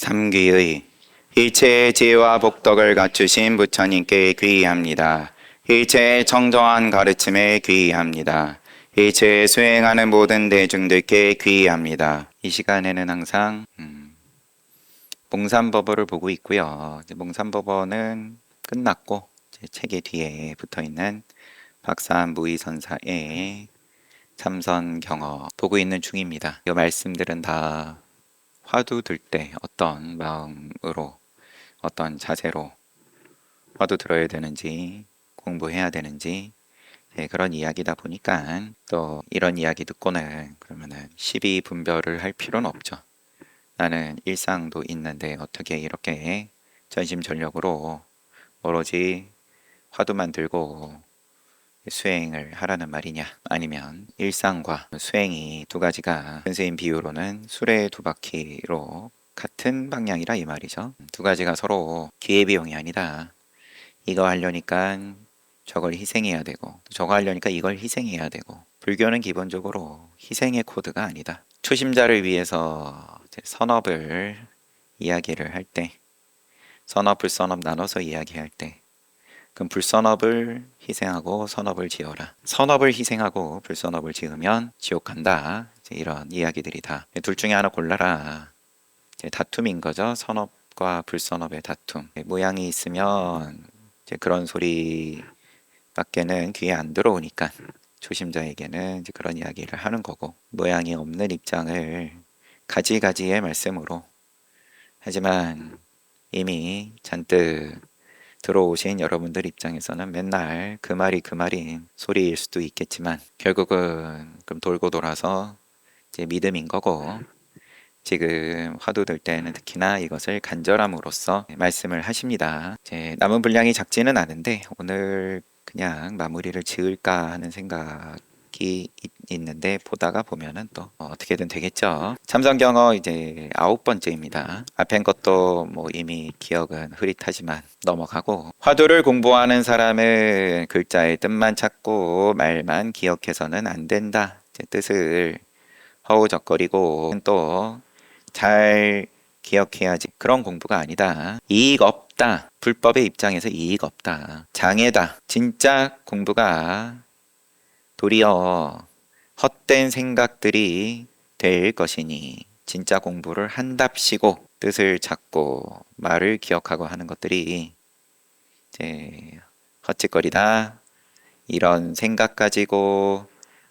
삼귀의 일체의 지혜와 복덕을 갖추신 부처님께 귀의합니다. 일체의 청정한 가르침에 귀의합니다. 일체에 수행하는 모든 대중들께 귀의합니다. 이 시간에는 항상 몽산법어를 보고 있고요. 몽산법어는 끝났고 책의 뒤에 붙어있는 박사무의선사의 참선경어 보고 있는 중입니다. 이 말씀들은 다 화두 들 때 어떤 마음으로 어떤 자세로 화두 들어야 되는지 공부해야 되는지 그런 이야기다 보니까 또 이런 이야기 듣고는 그러면은 시비 분별을 할 필요는 없죠. 나는 일상도 있는데 어떻게 이렇게 전심전력으로 오로지 화두만 들고 수행을 하라는 말이냐, 아니면 일상과 수행이 두 가지가 선생님 비유로는 수레 두 바퀴로 같은 방향이라 이 말이죠. 두 가지가 서로 기회비용이 아니다. 이거 하려니까 저걸 희생해야 되고, 저거 하려니까 이걸 희생해야 되고, 불교는 기본적으로 희생의 코드가 아니다. 초심자를 위해서 선업을 이야기를 할 때, 선업, 불선업 나눠서 이야기할 때, 그럼 불선업을 희생하고 선업을 지어라. 선업을 희생하고 불선업을 지으면 지옥 간다. 이런 이야기들이 다 둘 중에 하나 골라라. 다툼인 거죠. 선업과 불선업의 다툼. 모양이 있으면 그런 소리밖에는 귀에 안 들어오니까 초심자에게는 그런 이야기를 하는 거고, 모양이 없는 입장을 가지가지의 말씀으로, 하지만 이미 잔뜩 들어오신 여러분들 입장에서는 맨날 그 말이 그 말인 소리일 수도 있겠지만 결국은 그럼 돌고 돌아서 이제 믿음인 거고, 지금 화두 들 때는 특히나 이것을 간절함으로써 말씀을 하십니다. 이제 남은 분량이 작지는 않은데 오늘 그냥 마무리를 지을까 하는 생각이 있는데 보다가 보면은 또 어떻게든 되겠죠. 참선경어 이제 9번째입니다. 앞엔 것도 뭐 이미 기억은 흐릿하지만 넘어가고, 화두를 공부하는 사람은 글자의 뜻만 찾고 말만 기억해서는 안 된다. 뜻을 허우적거리고 또 잘 기억해야지, 그런 공부가 아니다. 이익 없다. 불법의 입장에서 이익 없다. 장애다. 진짜 공부가 도리어 헛된 생각들이 될 것이니, 진짜 공부를 한답시고 뜻을 찾고 말을 기억하고 하는 것들이 이제 헛짓거리다. 이런 생각 가지고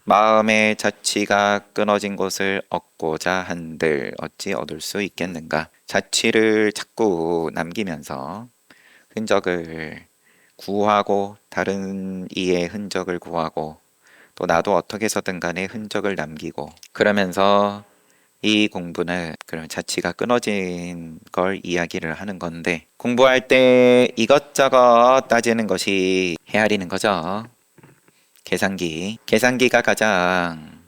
마음의 자취가 끊어진 곳을 얻고자 한들 어찌 얻을 수 있겠는가. 자취를 자꾸 남기면서 흔적을 구하고, 다른 이의 흔적을 구하고, 또 나도 어떻게 해서든 간에 흔적을 남기고, 그러면서 이 공부는 그런 자취가 끊어진 걸 이야기를 하는 건데, 공부할 때 이것저것 따지는 것이 헤아리는 거죠. 계산기가 가장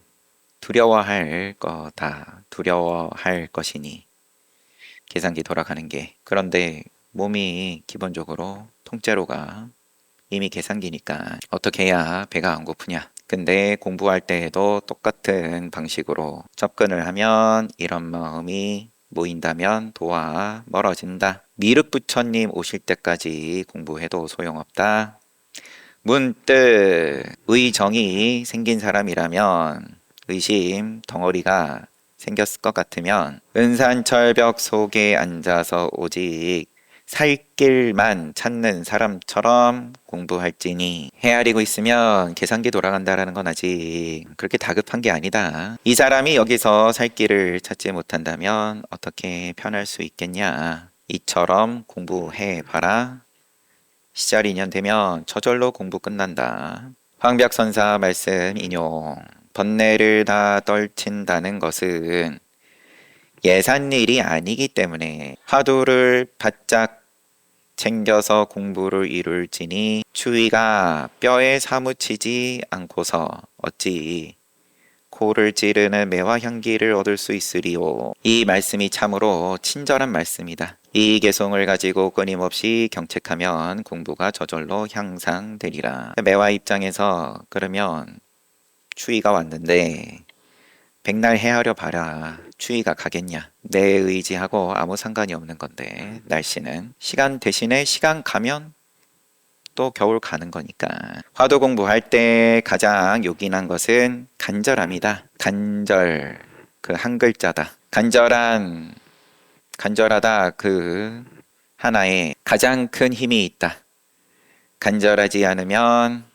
두려워할 거다. 두려워할 것이니 계산기 돌아가는 게. 그런데 몸이 기본적으로 통째로가 이미 계산기니까 어떻게 해야 배가 안 고프냐. 근데 공부할 때에도 똑같은 방식으로 접근을 하면 이런 마음이 모인다면 도와 멀어진다. 미륵부처님 오실 때까지 공부해도 소용없다. 문득 의정이 생긴 사람이라면, 의심 덩어리가 생겼을 것 같으면 은산철벽 속에 앉아서 오직 살 길만 찾는 사람처럼 공부할지니, 헤아리고 있으면 계산기 돌아간다라는 건 아직 그렇게 다급한 게 아니다. 이 사람이 여기서 살 길을 찾지 못한다면 어떻게 편할 수 있겠냐. 이처럼 공부해 봐라. 시절 인연 되면 저절로 공부 끝난다. 황벽선사 말씀 인용. 번뇌를 다 떨친다는 것은 예산일이 아니기 때문에 화두를 바짝 챙겨서 공부를 이룰지니 추위가 뼈에 사무치지 않고서 어찌 코를 찌르는 매화 향기를 얻을 수 있으리요. 이 말씀이 참으로 친절한 말씀이다. 이 개송을 가지고 끊임없이 경책하면 공부가 저절로 향상되리라. 매화 입장에서 그러면 추위가 왔는데 백날 헤아려 봐라. 추위가 가겠냐. 내 의지하고 아무 상관이 없는 건데 날씨는 시간 대신에 시간 가면 또 겨울 가는 거니까. 화두 공부할 때 가장 요긴한 것은 간절함이다. 간절, 그 한 글자다. 간절하다, 그 하나에 가장 큰 힘이 있다. 간절하지 않으면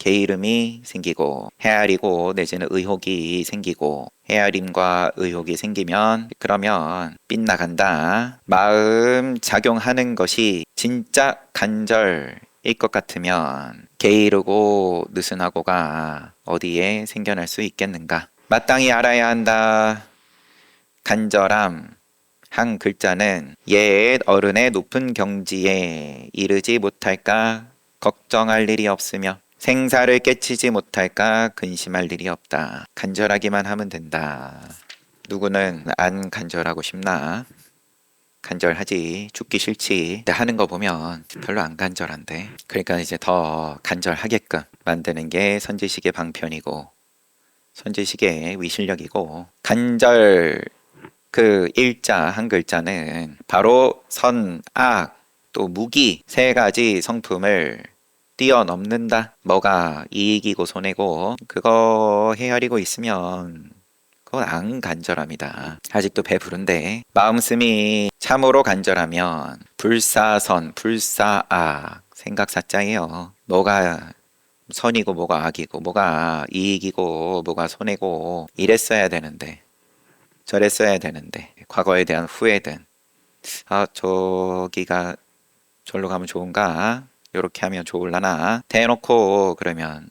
게으름이 생기고 헤아리고 내지는 의혹이 생기고, 헤아림과 의혹이 생기면 그러면 빗나간다. 마음 작용하는 것이 진짜 간절일 것 같으면 게으르고 느슨하고가 어디에 생겨날 수 있겠는가. 마땅히 알아야 한다. 간절함 한 글자는 옛 어른의 높은 경지에 이르지 못할까 걱정할 일이 없으며 생사를 깨치지 못할까 근심할 일이 없다. 간절하기만 하면 된다. 누구는 안 간절하고 싶나? 간절하지, 죽기 싫지. 근데 하는 거 보면 별로 안 간절한데. 그러니까 이제 더 간절하게끔 만드는 게 선지식의 방편이고 선지식의 위실력이고, 간절 그 일자 한 글자는 바로 선, 악, 또 무기 세 가지 성품을 뛰어넘는다. 뭐가 이익이고 손해고 그거 헤아리고 있으면 그건 안 간절합니다. 아직도 배부른데 마음씀이 참으로 간절하면 불사선, 불사악 생각사자예요. 뭐가 선이고 뭐가 악이고 뭐가 이익이고 뭐가 손해고 이랬어야 되는데 저랬어야 되는데, 과거에 대한 후회든 저기가 절로 가면 좋은가, 요렇게 하면 좋을라나 대놓고 그러면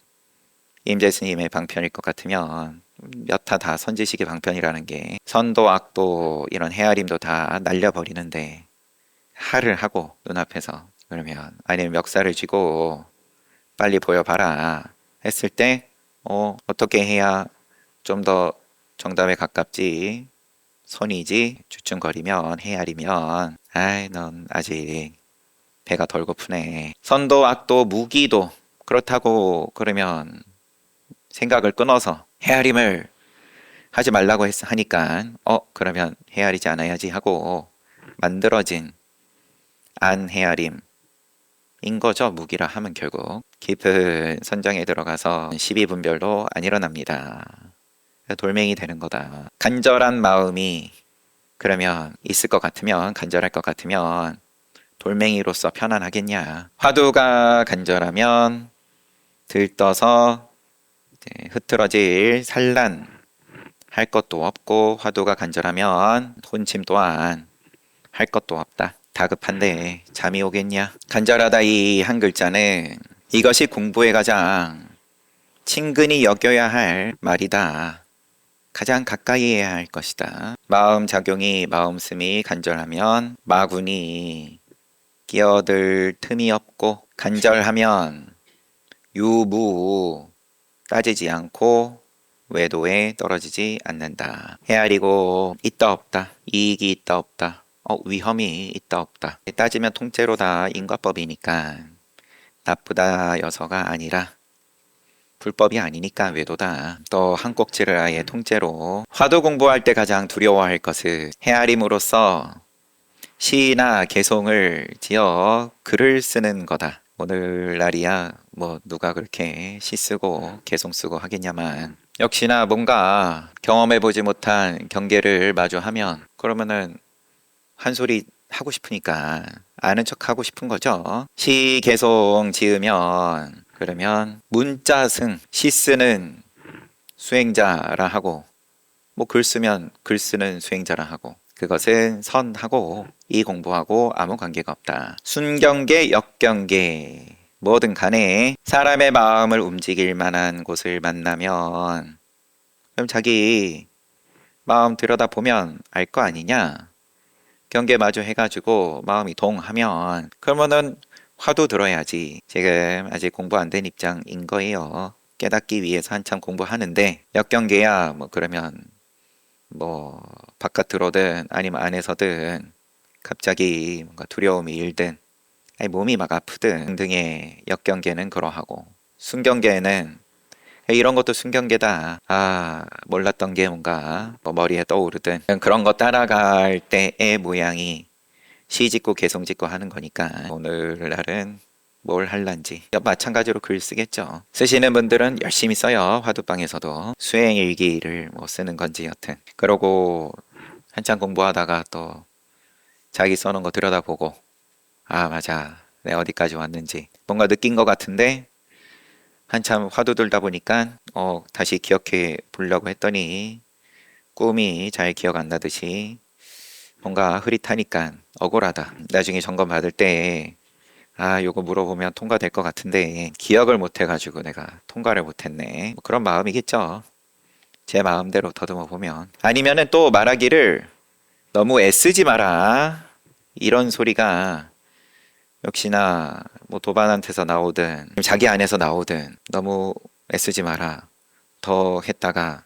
임재 스님의 방편일 것 같으면 여타 다 선지식의 방편이라는 게 선도 악도 이런 헤아림도 다 날려버리는데, 하를 하고 눈앞에서 그러면 아니면 멱살을 쥐고 빨리 보여봐라 했을 때 어떻게 해야 좀 더 정답에 가깝지, 손이지, 주춤거리면 헤아리면 아이 넌 아직 배가 덜 고프네. 선도 악도 무기도 그렇다고 그러면 생각을 끊어서 헤아림을 하지 말라고 하니까 그러면 헤아리지 않아야지 하고 만들어진 안 헤아림인 거죠. 무기라 하면 결국 깊은 선정에 들어가서 십이분별도 안 일어납니다. 돌멩이 되는 거다. 간절한 마음이 그러면 있을 것 같으면, 간절할 것 같으면 돌멩이로서 편안하겠냐. 화두가 간절하면 들떠서 흐트러질 산란 할 것도 없고, 화두가 간절하면 혼침 또한 할 것도 없다. 다급한데 잠이 오겠냐. 간절하다 이 한 글자는 이것이 공부에 가장 친근히 여겨야 할 말이다. 가장 가까이 해야 할 것이다. 마음씀이 간절하면 마군이 끼어들 틈이 없고, 간절하면 유무 따지지 않고 외도에 떨어지지 않는다. 헤아리고 있다 없다, 이익이 있다 없다, 위험이 있다 없다 따지면 통째로 다 인과법이니까 나쁘다 여서가 아니라 불법이 아니니까 외도다. 또 한 꼭지를 아예 통째로, 화두 공부할 때 가장 두려워할 것은 헤아림으로써 시나 개송을 지어 글을 쓰는 거다. 오늘날이야 뭐 누가 그렇게 시 쓰고 개송 쓰고 하겠냐만, 역시나 뭔가 경험해보지 못한 경계를 마주하면 그러면은 한 소리 하고 싶으니까 아는 척 하고 싶은 거죠. 시 개송 지으면 그러면 문자승, 시 쓰는 수행자라 하고, 뭐 글 쓰면 글 쓰는 수행자라 하고, 그것은 선하고 이 공부하고 아무 관계가 없다. 순경계, 역경계 뭐든 간에 사람의 마음을 움직일 만한 곳을 만나면 그럼 자기 마음 들여다보면 알 거 아니냐. 경계 마주 해가지고 마음이 동하면 그러면은 화두 들어야지. 지금 아직 공부 안 된 입장인 거예요. 깨닫기 위해서 한참 공부하는데, 역경계야 뭐 그러면 뭐 바깥으로든 아니면 안에서든 갑자기 뭔가 두려움이 일든 몸이 막 아프든 등의 역경계는 그러하고, 순경계는 이런 것도 순경계다. 몰랐던 게 뭔가 뭐 머리에 떠오르든 그런 거 따라갈 때의 모양이 시 짓고 개성 짓고 하는 거니까 오늘날은 뭘 할란지 마찬가지로 글 쓰겠죠. 쓰시는 분들은 열심히 써요. 화두방에서도 수행 일기를 뭐 쓰는 건지 여튼 그러고 한참 공부하다가 또 자기 써놓은 거 들여다보고 맞아 내가 어디까지 왔는지 뭔가 느낀 것 같은데 한참 화두 들다 보니까 다시 기억해 보려고 했더니 꿈이 잘 기억 안 나듯이 뭔가 흐릿하니까 억울하다. 나중에 점검 받을 때 요거 물어보면 통과될 것 같은데 기억을 못 해가지고 내가 통과를 못했네. 뭐 그런 마음이겠죠. 제 마음대로 더듬어 보면. 아니면은 또 말하기를 너무 애쓰지 마라. 이런 소리가 역시나 뭐 도반한테서 나오든 자기 안에서 나오든 너무 애쓰지 마라. 더 했다가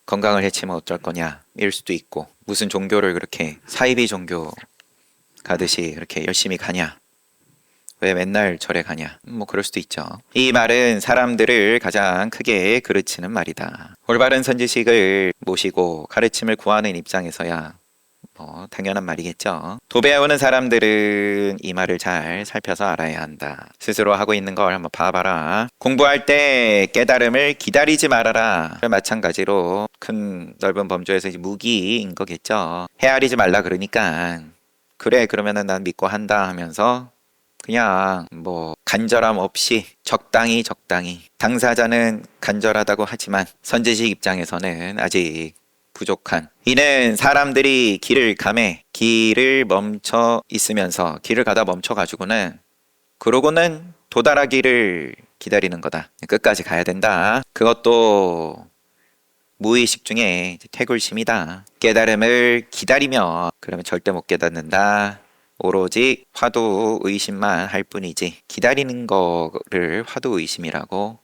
건강을 해치면 어쩔 거냐 일 수도 있고 무슨 종교를 그렇게 사이비 종교 가듯이 그렇게 열심히 가냐 왜 맨날 절에 가냐 뭐 그럴 수도 있죠. 이 말은 사람들을 가장 크게 그르치는 말이다. 올바른 선지식을 모시고 가르침을 구하는 입장에서야 당연한 말이겠죠. 도배해오는 사람들은 이 말을 잘 살펴서 알아야 한다. 스스로 하고 있는 걸 한번 봐봐라. 공부할 때 깨달음을 기다리지 말아라. 마찬가지로 큰 넓은 범주에서 무기인 거겠죠. 헤아리지 말라 그러니까 그래 그러면은 난 믿고 한다 하면서 그냥 뭐 간절함 없이 적당히 당사자는 간절하다고 하지만 선지식 입장에서는 아직 부족한 이는 사람들이 길을 가매 길을 멈춰 있으면서 길을 가다 멈춰 가지고는 그러고는 도달하기를 기다리는 거다. 끝까지 가야 된다. 그것도 무의식 중에 태굴심이다. 깨달음을 기다리며 그러면 절대 못 깨닫는다. 오로지 화두 의심만 할 뿐이지 기다리는 거를 화두 의심이라고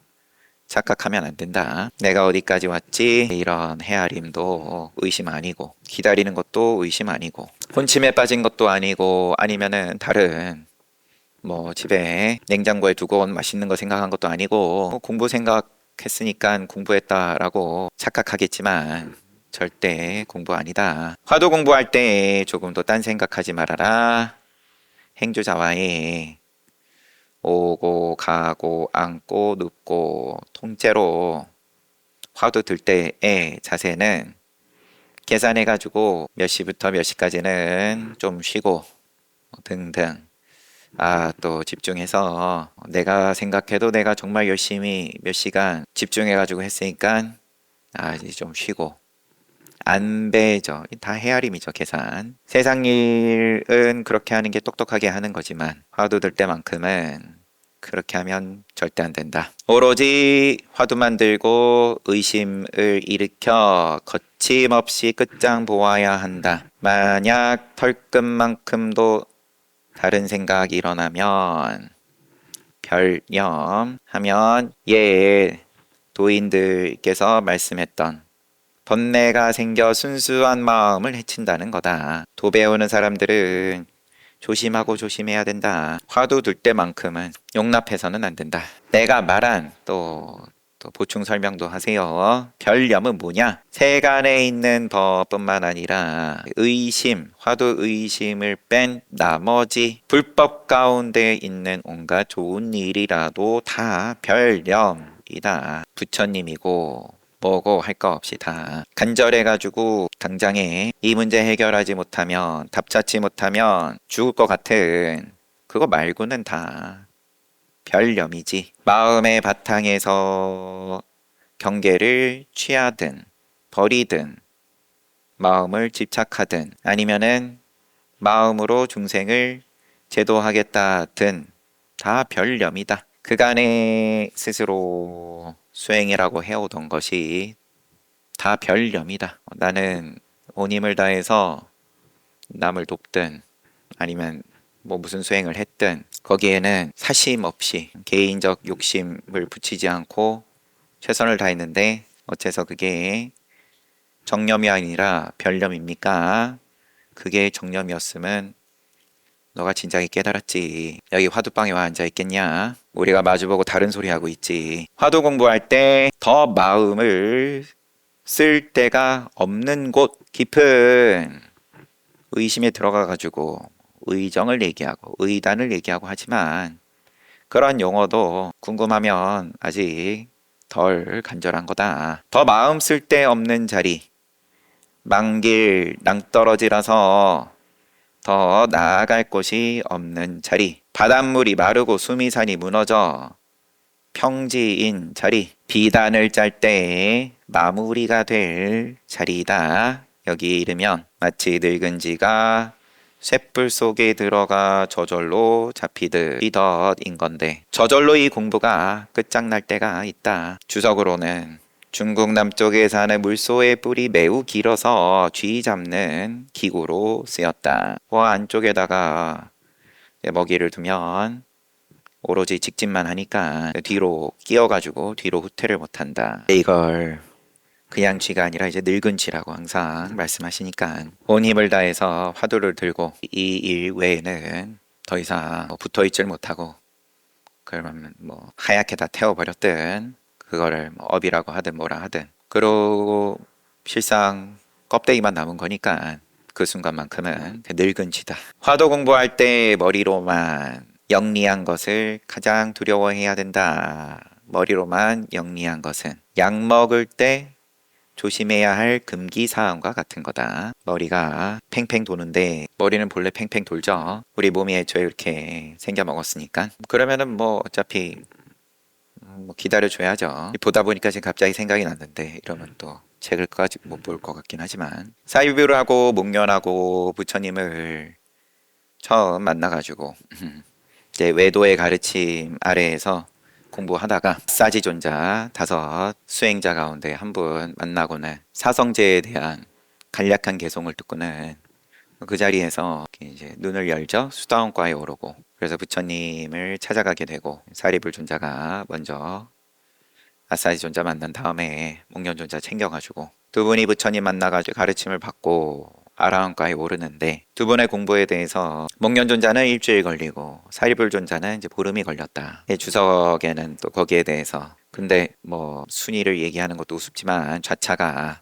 착각하면 안 된다. 내가 어디까지 왔지? 이런 헤아림도 의심 아니고 기다리는 것도 의심 아니고 혼침에 빠진 것도 아니고 아니면은 다른 뭐 집에 냉장고에 두고 온 맛있는 거 생각한 것도 아니고 공부 생각했으니까 공부했다라고 착각하겠지만 절대 공부 아니다. 화두 공부할 때 조금 더 딴 생각하지 말아라. 행주자와의 오고 가고 앉고 눕고 통째로 화두 들 때의 자세는 계산해가지고 몇 시부터 몇 시까지는 좀 쉬고 등등 또 집중해서 내가 생각해도 내가 정말 열심히 몇 시간 집중해가지고 했으니까 이제 좀 쉬고 안배죠. 다 헤아림이죠. 계산. 세상 일은 그렇게 하는 게 똑똑하게 하는 거지만 화두 들 때만큼은 그렇게 하면 절대 안 된다. 오로지 화두만 들고 의심을 일으켜 거침없이 끝장 보아야 한다. 만약 털끝만큼도 다른 생각이 일어나면 별념하면 도인들께서 말씀했던 번뇌가 생겨 순수한 마음을 해친다는 거다. 도 배우는 사람들은 조심하고 조심해야 된다. 화두 들 때만큼은 용납해서는 안 된다. 내가 말한 또 보충 설명도 하세요. 별념은 뭐냐? 세간에 있는 법뿐만 아니라 의심, 화두 의심을 뺀 나머지 불법 가운데 있는 온갖 좋은 일이라도 다 별념이다. 부처님이고 뭐고 할 거 없이 다 간절해가지고 당장에 이 문제 해결하지 못하면 답 찾지 못하면 죽을 것 같은 그거 말고는 다 별념이지. 마음의 바탕에서 경계를 취하든 버리든 마음을 집착하든 아니면은 마음으로 중생을 제도하겠다든 다 별념이다. 그간에 스스로 수행이라고 해오던 것이 다 별념이다. 나는 온 힘을 다해서 남을 돕든 아니면 뭐 무슨 수행을 했든 거기에는 사심 없이 개인적 욕심을 붙이지 않고 최선을 다했는데 어째서 그게 정념이 아니라 별념입니까? 그게 정념이었으면 너가 진작에 깨달았지. 여기 화두방에 와 앉아 있겠냐? 우리가 마주보고 다른 소리 하고 있지. 화두 공부할 때 더 마음을 쓸 데가 없는 곳, 깊은 의심에 들어가 가지고 의정을 얘기하고 의단을 얘기하고 하지만 그런 용어도 궁금하면 아직 덜 간절한 거다. 더 마음 쓸 데 없는 자리, 만길 낭떠러지라서 더 나아갈 곳이 없는 자리, 바닷물이 마르고 수미산이 무너져 평지인 자리, 비단을 짤 때 마무리가 될 자리이다. 여기 이르면 마치 늙은 지가 쇳불 속에 들어가 저절로 잡히듯 이덧인 건데, 저절로 이 공부가 끝장날 때가 있다. 주석으로는 중국 남쪽에 사는 물소의 뿔이 매우 길어서 쥐 잡는 기구로 쓰였다. 그 안쪽에다가 먹이를 두면 오로지 직진만 하니까 뒤로 끼어가지고 뒤로 후퇴를 못한다. 이걸 그냥 쥐가 아니라 이제 늙은 쥐라고 항상 말씀하시니까 온 힘을 다해서 화두를 들고 이 일 외에는 더 이상 붙어있질 못하고, 그러면 뭐 하얗게 다 태워버렸든 그거를 뭐 업이라고 하든 뭐라 하든, 그러고 실상 껍데기만 남은 거니까 그 순간만큼은 늙은 쥐다. 화두 공부할 때 머리로만 영리한 것을 가장 두려워해야 된다. 머리로만 영리한 것은 약 먹을 때 조심해야 할 금기사항과 같은 거다. 머리가 팽팽 도는데, 머리는 본래 팽팽 돌죠. 우리 몸이 애초에 이렇게 생겨 먹었으니까. 그러면은 뭐 어차피 뭐 기다려줘야죠. 보다 보니까 지금 갑자기 생각이 났는데, 이러면 또 책을까지 못 볼 것 같긴 하지만, 사유비루하고 목련하고 부처님을 처음 만나가지고 이제 외도의 가르침 아래에서 공부하다가 사지존자 5 수행자 가운데 한 분 만나고는 사성제에 대한 간략한 개송을 듣고는 그 자리에서 이제 눈을 열죠. 수다원과에 오르고, 그래서 부처님을 찾아가게 되고, 사리불존자가 먼저 아사지존자 만난 다음에 목련존자 챙겨가지고 두 분이 부처님 만나가지고 가르침을 받고 아라한과에 오르는데, 두 분의 공부에 대해서 목련존자는 일주일 걸리고 사리불존자는 이제 보름이 걸렸다. 주석에는 또 거기에 대해서, 근데 뭐 순위를 얘기하는 것도 우습지만 좌차가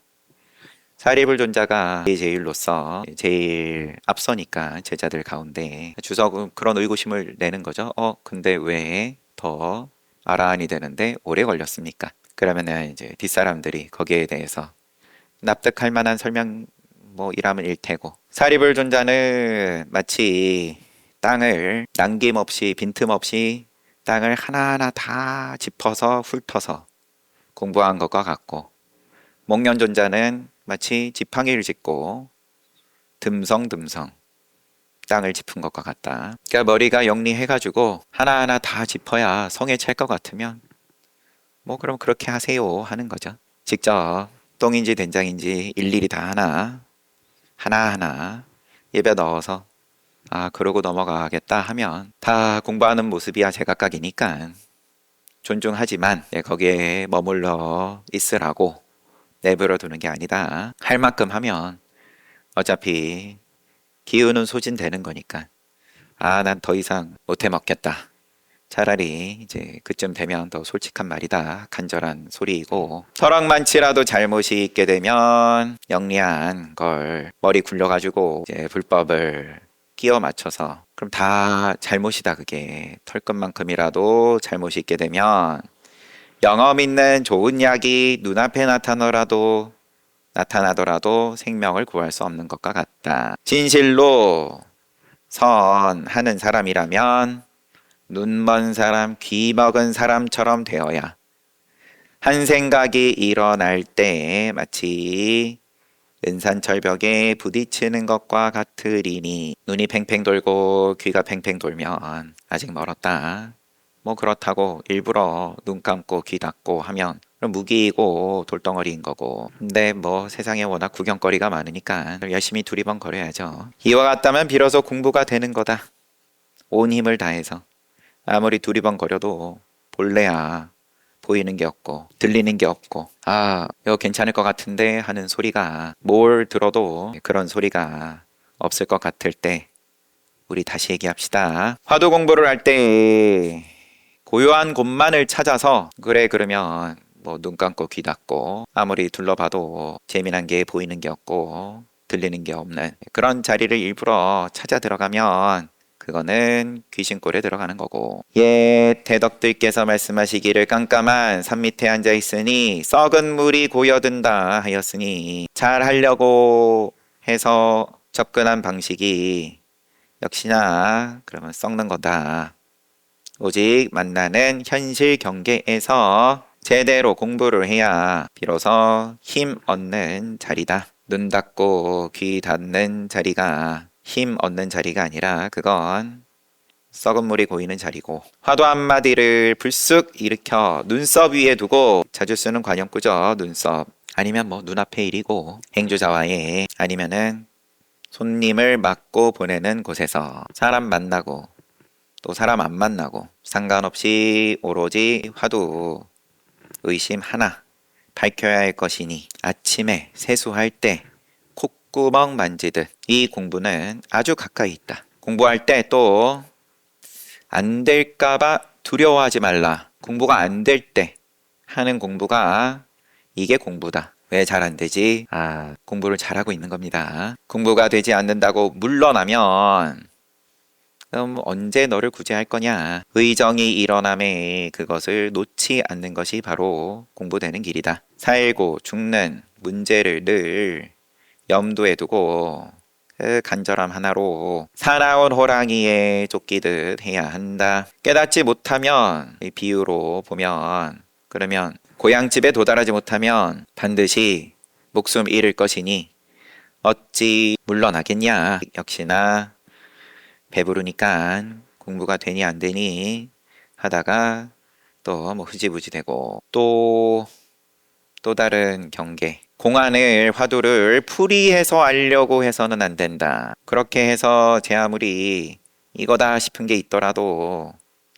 사리불존자가 제일로서 제일 앞서니까 제자들 가운데 주석은 그런 의구심을 내는 거죠. 근데 왜 더 아라한이 되는데 오래 걸렸습니까? 그러면은 이제 뒷사람들이 거기에 대해서 납득할 만한 설명 뭐 이라면 일테고, 사리불존자는 마치 땅을 남김없이 빈틈없이 땅을 하나하나 다 짚어서 훑어서 공부한 것과 같고, 목련존자는 마치 지팡이를 짚고 듬성듬성 땅을 짚은 것과 같다. 그러니까 머리가 영리해가지고 하나하나 다 짚어야 성에 찰 것 같으면 뭐 그럼 그렇게 하세요 하는 거죠. 직접 똥인지 된장인지 일일이 다 하나하나 예배 넣어서 그러고 넘어가겠다 하면 다 공부하는 모습이야 제각각이니까 존중하지만 거기에 머물러 있으라고 내버려 두는 게 아니다. 할 만큼 하면 어차피 기운은 소진되는 거니까 난 더 이상 못해 먹겠다. 차라리 이제 그쯤 되면 더 솔직한 말이다. 간절한 소리이고, 설악만치라도 잘못이 있게 되면 영리한 걸 머리 굴려가지고 이제 불법을 끼워 맞춰서, 그럼 다 잘못이다. 그게 털끝만큼이라도 잘못이 있게 되면 영험 있는 좋은 약이 눈앞에 나타나더라도 생명을 구할 수 없는 것과 같다. 진실로 선하는 사람이라면 눈먼 사람, 귀 먹은 사람처럼 되어야 한 생각이 일어날 때 마치 은산철벽에 부딪히는 것과 같으리니, 눈이 팽팽 돌고 귀가 팽팽 돌면 아직 멀었다. 뭐 그렇다고 일부러 눈 감고 귀 닫고 하면 무기이고 돌덩어리인 거고, 근데 뭐 세상에 워낙 구경거리가 많으니까 열심히 두리번거려야죠. 이와 같다면 비로소 공부가 되는 거다. 온 힘을 다해서 아무리 두리번거려도 본래야 보이는 게 없고 들리는 게 없고, 이거 괜찮을 것 같은데 하는 소리가, 뭘 들어도 그런 소리가 없을 것 같을 때 우리 다시 얘기합시다. 화두 공부를 할 때 고요한 곳만을 찾아서 그래 그러면 뭐 눈 감고 귀 닫고 아무리 둘러봐도 재미난 게 보이는 게 없고 들리는 게 없는 그런 자리를 일부러 찾아 들어가면 그거는 귀신골에 들어가는 거고, 예 대덕들께서 말씀하시기를 깜깜한 산 밑에 앉아 있으니 썩은 물이 고여든다 하였으니, 잘 하려고 해서 접근한 방식이 역시나 그러면 썩는 거다. 오직 만나는 현실 경계에서 제대로 공부를 해야 비로소 힘 얻는 자리다. 눈 닫고 귀 닫는 자리가 힘 얻는 자리가 아니라 그건 썩은 물이 고이는 자리고, 화두 한마디를 불쑥 일으켜 눈썹 위에 두고, 자주 쓰는 관용구죠. 눈썹 아니면 뭐 눈앞의 일이고 행주자와의, 아니면은 손님을 맞고 보내는 곳에서 사람 만나고 또 사람 안 만나고 상관없이 오로지 화두 의심 하나 밝혀야 할 것이니 아침에 세수할 때 콧구멍 만지듯 이 공부는 아주 가까이 있다. 공부할 때 또 안 될까봐 두려워하지 말라. 공부가 안 될 때 하는 공부가 이게 공부다. 왜 잘 안 되지? 공부를 잘하고 있는 겁니다. 공부가 되지 않는다고 물러나면 그럼 언제 너를 구제할 거냐? 의정이 일어남에 그것을 놓지 않는 것이 바로 공부되는 길이다. 살고 죽는 문제를 늘 염두에 두고 그 간절함 하나로 사나운 호랑이에 쫓기듯 해야 한다. 깨닫지 못하면, 이 비유로 보면, 그러면 고향집에 도달하지 못하면 반드시 목숨 잃을 것이니 어찌 물러나겠냐? 역시나 배부르니까 공부가 되니 안 되니 하다가 또 뭐 흐지부지 되고, 또 다른 경계, 공안을 화두를 풀이해서 알려고 해서는 안 된다. 그렇게 해서 제 아무리 이거다 싶은 게 있더라도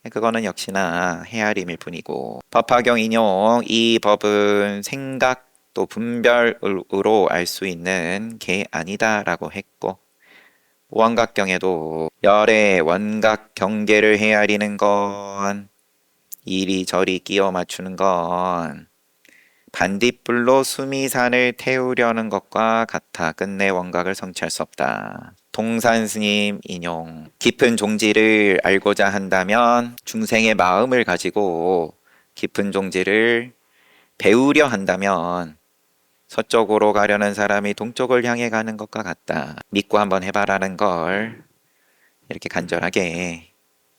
그거는 역시나 헤아림일 뿐이고, 법화경 인용 이 법은 생각 또 분별으로 알 수 있는 게 아니다 라고 했고, 원각경에도 열의 원각 경계를 헤아리는 건, 이리저리 끼워 맞추는 건 반딧불로 수미산을 태우려는 것과 같아 끝내 원각을 성취할 수 없다. 동산 스님 인용, 깊은 종지를 알고자 한다면 중생의 마음을 가지고 깊은 종지를 배우려 한다면 서쪽으로 가려는 사람이 동쪽을 향해 가는 것과 같다. 믿고 한번 해봐라는 걸 이렇게 간절하게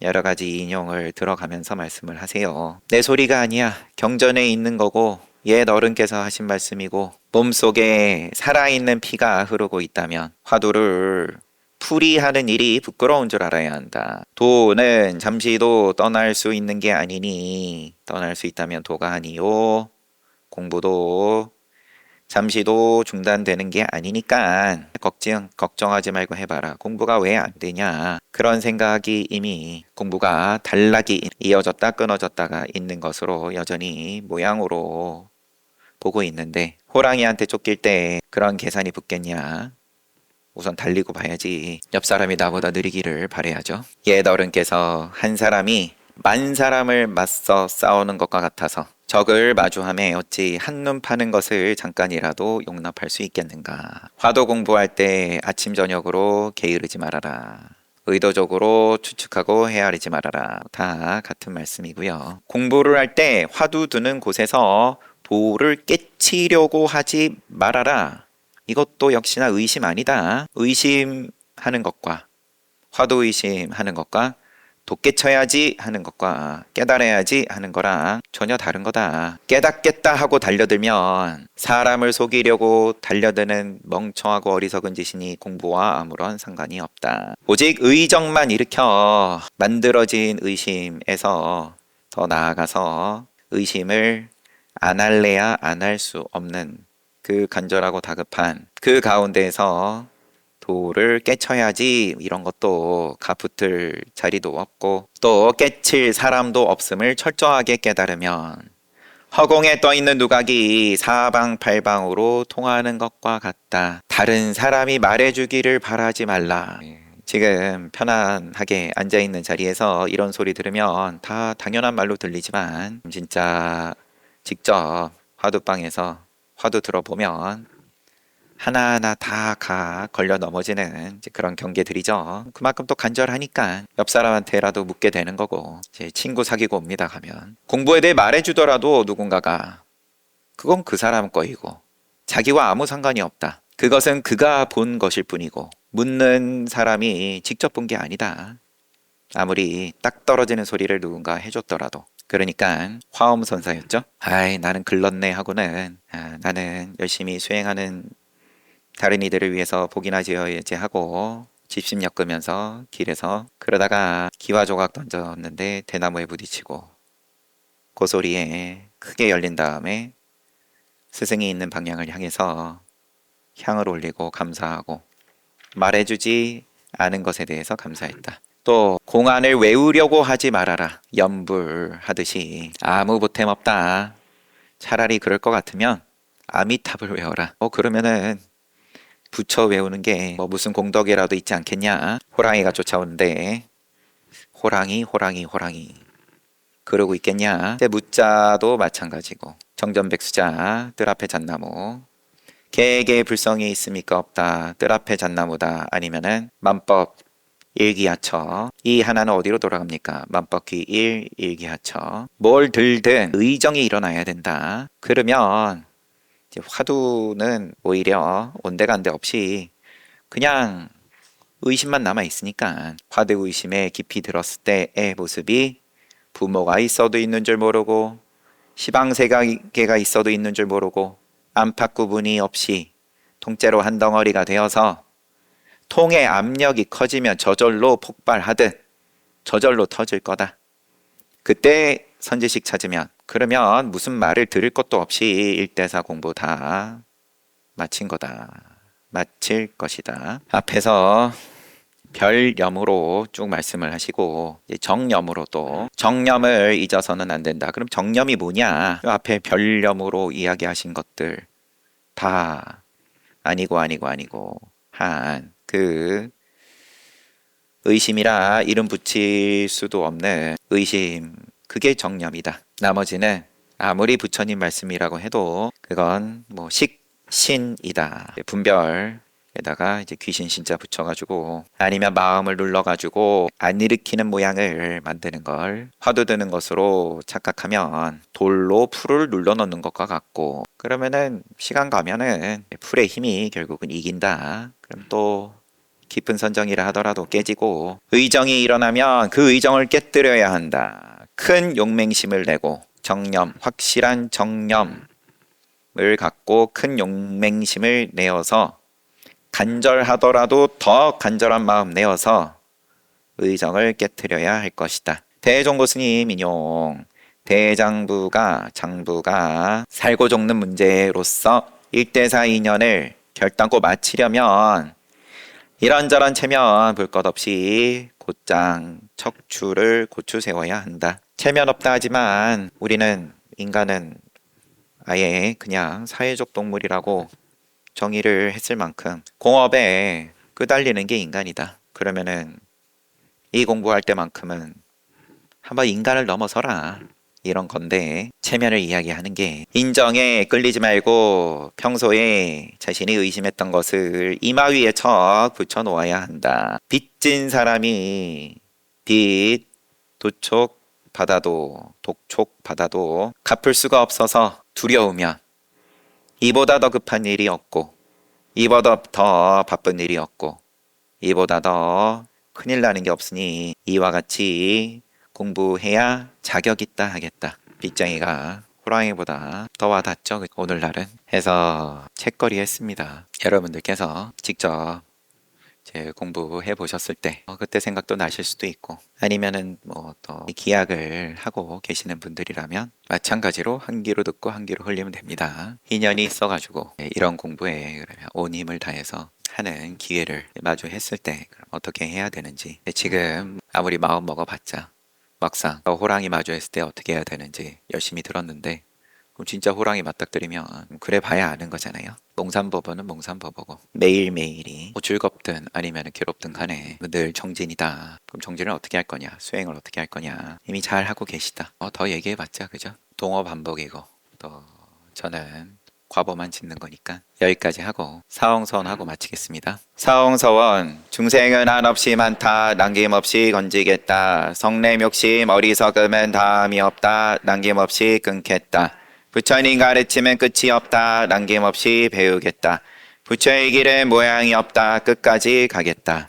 여러 가지 인용을 들어가면서 말씀을 하세요. 내 소리가 아니야. 경전에 있는 거고 옛 어른께서 하신 말씀이고, 몸속에 살아있는 피가 흐르고 있다면 화두를 풀이하는 일이 부끄러운 줄 알아야 한다. 도는 잠시도 떠날 수 있는 게 아니니, 떠날 수 있다면 도가 아니요 공부도 잠시도 중단되는 게 아니니까 걱정하지 말고 해봐라. 공부가 왜 안 되냐? 그런 생각이 이미 공부가 단락이 이어졌다 끊어졌다가 있는 것으로 여전히 모양으로 보고 있는데, 호랑이한테 쫓길 때 그런 계산이 붙겠냐? 우선 달리고 봐야지. 옆 사람이 나보다 느리기를 바라야죠. 옛 어른께서 한 사람이 만 사람을 맞서 싸우는 것과 같아서 적을 마주함에 어찌 한눈 파는 것을 잠깐이라도 용납할 수 있겠는가. 화두 공부할 때 아침 저녁으로 게으르지 말아라. 의도적으로 추측하고 헤아리지 말아라. 다 같은 말씀이고요. 공부를 할 때 화두 두는 곳에서 도를 깨치려고 하지 말아라. 이것도 역시나 의심 아니다. 의심하는 것과 화두 의심하는 것과 돋깨쳐야지 하는 것과 깨달아야지 하는 거랑 전혀 다른 거다. 깨닫겠다 하고 달려들면 사람을 속이려고 달려드는 멍청하고 어리석은 짓이니 공부와 아무런 상관이 없다. 오직 의정만 일으켜 만들어진 의심에서 더 나아가서 의심을 안 할래야 안 할 수 없는 그 간절하고 다급한 그 가운데에서 도를 깨쳐야지, 이런 것도 가붙을 자리도 없고 또 깨칠 사람도 없음을 철저하게 깨달으면 허공에 떠있는 누각이 사방팔방으로 통하는 것과 같다. 다른 사람이 말해주기를 바라지 말라. 지금 편안하게 앉아있는 자리에서 이런 소리 들으면 다 당연한 말로 들리지만 진짜 직접 화두방에서 화두 들어보면 하나하나 다 걸려 넘어지는 이제 그런 경계들이죠. 그만큼 또 간절하니까 옆 사람한테라도 묻게 되는 거고, 이제 친구 사귀고 옵니다 가면 공부에 대해 말해주더라도 누군가가 그건 그 사람 거이고 자기와 아무 상관이 없다. 그것은 그가 본 것일 뿐이고 묻는 사람이 직접 본 게 아니다. 아무리 딱 떨어지는 소리를 누군가 해줬더라도. 그러니까 화엄선사였죠. 아이, 나는 글렀네 하고는 나는 열심히 수행하는 다른 이들을 위해서 복이나 지어야지 하고 집심 엮으면서 길에서 그러다가 기와조각 던졌는데 대나무에 부딪히고 그 소리에 크게 열린 다음에 스승이 있는 방향을 향해서 향을 올리고 감사하고 말해주지 않은 것에 대해서 감사했다. 또 공안을 외우려고 하지 말아라. 염불하듯이 아무 보탬 없다. 차라리 그럴 것 같으면 아미탑을 외워라. 그러면은 부처 외우는 게 뭐 무슨 공덕이라도 있지 않겠냐. 호랑이가 쫓아오는데 호랑이 그러고 있겠냐. 무자도 마찬가지고 정전백수자 뜰 앞에 잣나무 개에게 불성이 있습니까? 없다. 뜰 앞에 잣나무다. 아니면은 만법 일기하처. 이 하나는 어디로 돌아갑니까? 만법기 1 일기하처. 뭘 들든 의정이 일어나야 된다. 그러면 이제 화두는 오히려 온데간데 없이 그냥 의심만 남아 있으니까 화두 의심에 깊이 들었을 때의 모습이 부모가 있어도 있는 줄 모르고 시방세계가 있어도 있는 줄 모르고 안팎 구분이 없이 통째로 한 덩어리가 되어서 통의 압력이 커지면 저절로 폭발하듯 저절로 터질 거다. 그때 선지식 찾으면 그러면 무슨 말을 들을 것도 없이 일대사 공부 다 마친 거다. 마칠 것이다. 앞에서 별염으로 쭉 말씀을 하시고 정염으로 또 정염을 잊어서는 안 된다. 그럼 정염이 뭐냐? 앞에 별염으로 이야기하신 것들 다 아니고 한 그 의심이라 이름 붙일 수도 없는 의심, 그게 정념이다. 나머지는 아무리 부처님 말씀이라고 해도 그건 뭐 식신이다. 분별에다가 이제 귀신 신자 붙여가지고 아니면 마음을 눌러가지고 안 일으키는 모양을 만드는 걸 화두 드는 것으로 착각하면 돌로 풀을 눌러 넣는 것과 같고, 그러면은 시간 가면은 풀의 힘이 결국은 이긴다. 그럼 또 깊은 선정이라 하더라도 깨지고, 의정이 일어나면 그 의정을 깨뜨려야 한다. 큰 용맹심을 내고 정념, 확실한 정념을 갖고 큰 용맹심을 내어서 간절하더라도 더 간절한 마음 내어서 의정을 깨뜨려야 할 것이다. 대종고 스님 인용. 대장부가 장부가 살고 죽는 문제로서 일대사 인연을 결단코 마치려면 이런저런 체면 볼 것 없이 곧장 척추를 고추 세워야 한다. 체면 없다 하지만 우리는 인간은 아예 그냥 사회적 동물이라고 정의를 했을 만큼 공업에 끄달리는 게 인간이다. 그러면은 이 공부할 때만큼은 한번 인간을 넘어서라. 이런 건데 체면을 이야기하는 게 인정에 끌리지 말고 평소에 자신이 의심했던 것을 이마 위에 척 붙여 놓아야 한다. 빚진 사람이 빚 도촉 받아도 독촉 받아도 갚을 수가 없어서 두려우면 이보다 더 급한 일이 없고 이보다 더 바쁜 일이 없고 이보다 더 큰일 나는 게 없으니 이와 같이 공부해야 자격 있다 하겠다. 빗장이가 호랑이보다 더 와닿죠. 오늘날은 해서 책거리 했습니다. 여러분들께서 직접 제 공부해 보셨을 때 그때 생각도 나실 수도 있고, 아니면은 뭐 또 기약을 하고 계시는 분들이라면 마찬가지로 한 귀로 듣고 한 귀로 흘리면 됩니다. 인연이 있어가지고 이런 공부에 그러면 온 힘을 다해서 하는 기회를 마주했을 때 그럼 어떻게 해야 되는지, 지금 아무리 마음 먹어봤자 막상 호랑이 마주했을 때 어떻게 해야 되는지 열심히 들었는데, 그럼 진짜 호랑이 맞닥뜨리면 그래 봐야 아는 거잖아요. 몽산법원은 몽산법원고 매일매일이 뭐 즐겁든 아니면 괴롭든 간에 늘 정진이다. 그럼 정진을 어떻게 할 거냐, 수행을 어떻게 할 거냐 이미 잘 하고 계시다. 더 얘기해봤자 그죠? 동어 반복이고 또 저는 과보만 짓는 거니까 여기까지 하고 사홍서원하고 마치겠습니다. 사홍서원 중생은 한없이 많다 남김없이 건지겠다. 성냄 욕심 어리석음은 다함이 없다 남김없이 끊겠다. 부처님 가르침은 끝이 없다 남김없이 배우겠다. 부처의 길은 모양이 없다 끝까지 가겠다.